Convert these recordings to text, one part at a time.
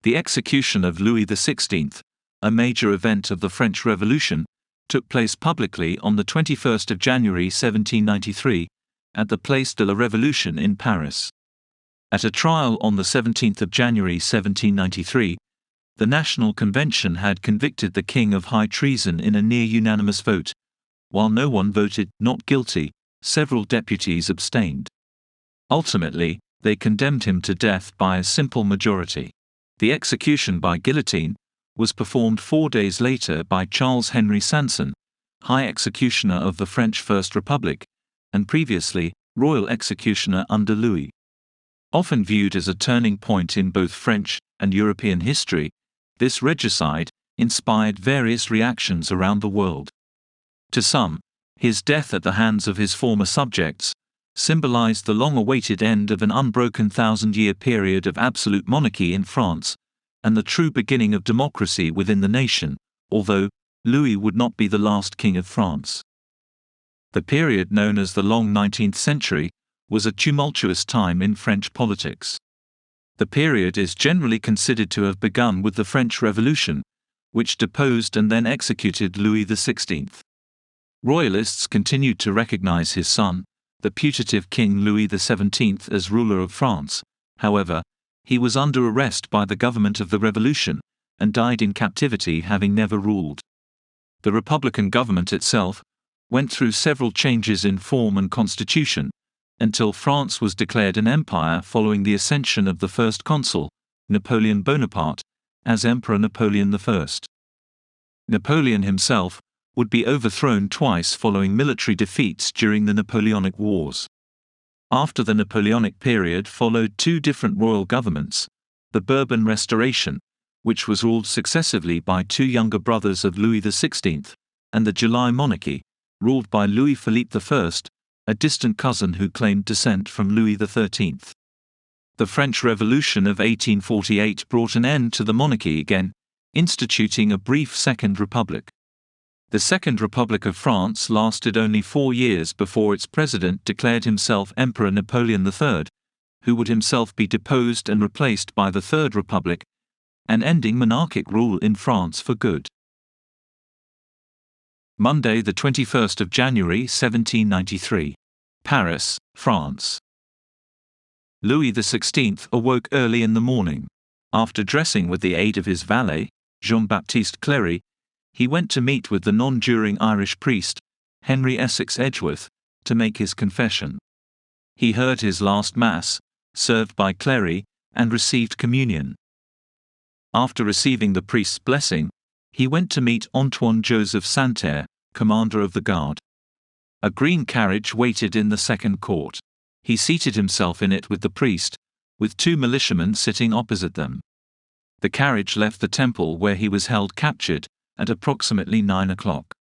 The execution of Louis XVI, a major event of the French Revolution, took place publicly on the 21st of January 1793, at the Place de la Révolution in Paris. At a trial on the 17th of January 1793, the National Convention had convicted the king of high treason in a near-unanimous vote. While no one voted not guilty, several deputies abstained. Ultimately, they condemned him to death by a simple majority. The execution by guillotine was performed 4 days later by Charles Henry Sanson, High Executioner of the French First Republic, and previously, Royal Executioner under Louis. Often viewed as a turning point in both French and European history, this regicide inspired various reactions around the world. To some, his death at the hands of his former subjects symbolized the long-awaited end of an unbroken 1,000-year period of absolute monarchy in France, and the true beginning of democracy within the nation, although Louis would not be the last king of France. The period known as the long 19th century was a tumultuous time in French politics. The period is generally considered to have begun with the French Revolution, which deposed and then executed Louis XVI. Royalists continued to recognize his son, the putative King Louis XVII, as ruler of France. However, he was under arrest by the government of the Revolution, and died in captivity having never ruled. The Republican government itself went through several changes in form and constitution, until France was declared an empire following the ascension of the first consul, Napoleon Bonaparte, as Emperor Napoleon I. Napoleon himself would be overthrown twice following military defeats during the Napoleonic Wars. After the Napoleonic period followed two different royal governments: the Bourbon Restoration, which was ruled successively by two younger brothers of Louis XVI, and the July Monarchy, ruled by Louis-Philippe I, a distant cousin who claimed descent from Louis XIII. The French Revolution of 1848 brought an end to the monarchy again, instituting a brief Second Republic. The Second Republic of France lasted only 4 years before its president declared himself Emperor Napoleon III, who would himself be deposed and replaced by the Third Republic, and ending monarchic rule in France for good. Monday, the 21st of January 1793. Paris, France. Louis XVI awoke early in the morning. After dressing with the aid of his valet, Jean-Baptiste Cléry, he went to meet with the non-juring Irish priest, Henry Essex Edgeworth, to make his confession. He heard his last Mass, served by Cléry, and received communion. After receiving the priest's blessing, he went to meet Antoine Joseph Santerre, commander of the guard. A green carriage waited in the second court. He seated himself in it with the priest, with 2 militiamen sitting opposite them. The carriage left the temple where he was held captured, at approximately 9 o'clock.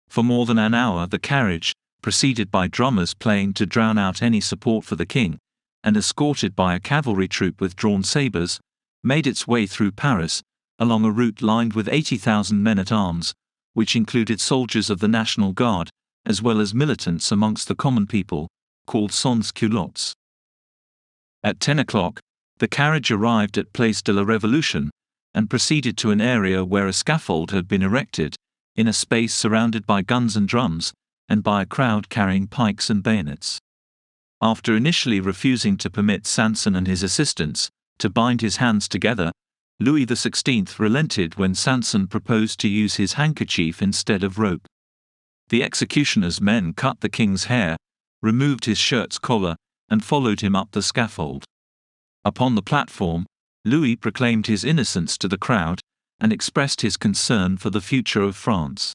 For more than an hour the carriage, preceded by drummers playing to drown out any support for the king, and escorted by a cavalry troop with drawn sabres, made its way through Paris, along a route lined with 80,000 men-at-arms, which included soldiers of the National Guard, as well as militants amongst the common people, called sans-culottes. At 10 o'clock, the carriage arrived at Place de la Révolution, and proceeded to an area where a scaffold had been erected, in a space surrounded by guns and drums, and by a crowd carrying pikes and bayonets. After initially refusing to permit Sanson and his assistants to bind his hands together, Louis XVI relented when Sanson proposed to use his handkerchief instead of rope. The executioner's men cut the king's hair, removed his shirt's collar, and followed him up the scaffold. Upon the platform, Louis proclaimed his innocence to the crowd, and expressed his concern for the future of France.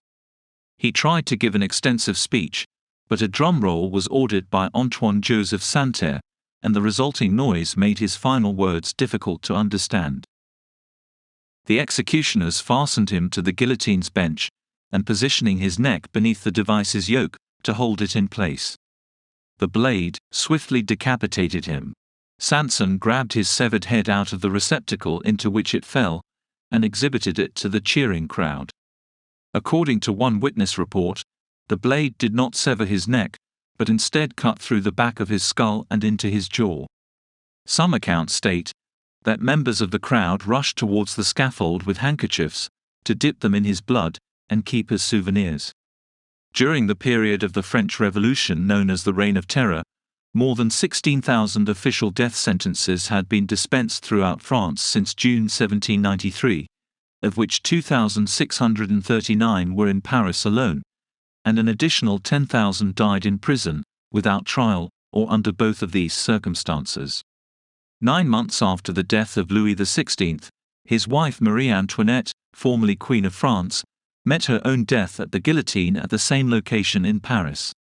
He tried to give an extensive speech, but a drum roll was ordered by Antoine Joseph Santerre, and the resulting noise made his final words difficult to understand. The executioners fastened him to the guillotine's bench, and positioning his neck beneath the device's yoke, to hold it in place. The blade swiftly decapitated him. Sanson grabbed his severed head out of the receptacle into which it fell, and exhibited it to the cheering crowd. According to one witness report, the blade did not sever his neck, but instead cut through the back of his skull and into his jaw. Some accounts state that members of the crowd rushed towards the scaffold with handkerchiefs, to dip them in his blood, and keep as souvenirs. During the period of the French Revolution known as the Reign of Terror, more than 16,000 official death sentences had been dispensed throughout France since June 1793, of which 2,639 were in Paris alone, and an additional 10,000 died in prison, without trial, or under both of these circumstances. 9 months after the death of Louis XVI, his wife Marie Antoinette, formerly Queen of France, met her own death at the guillotine at the same location in Paris.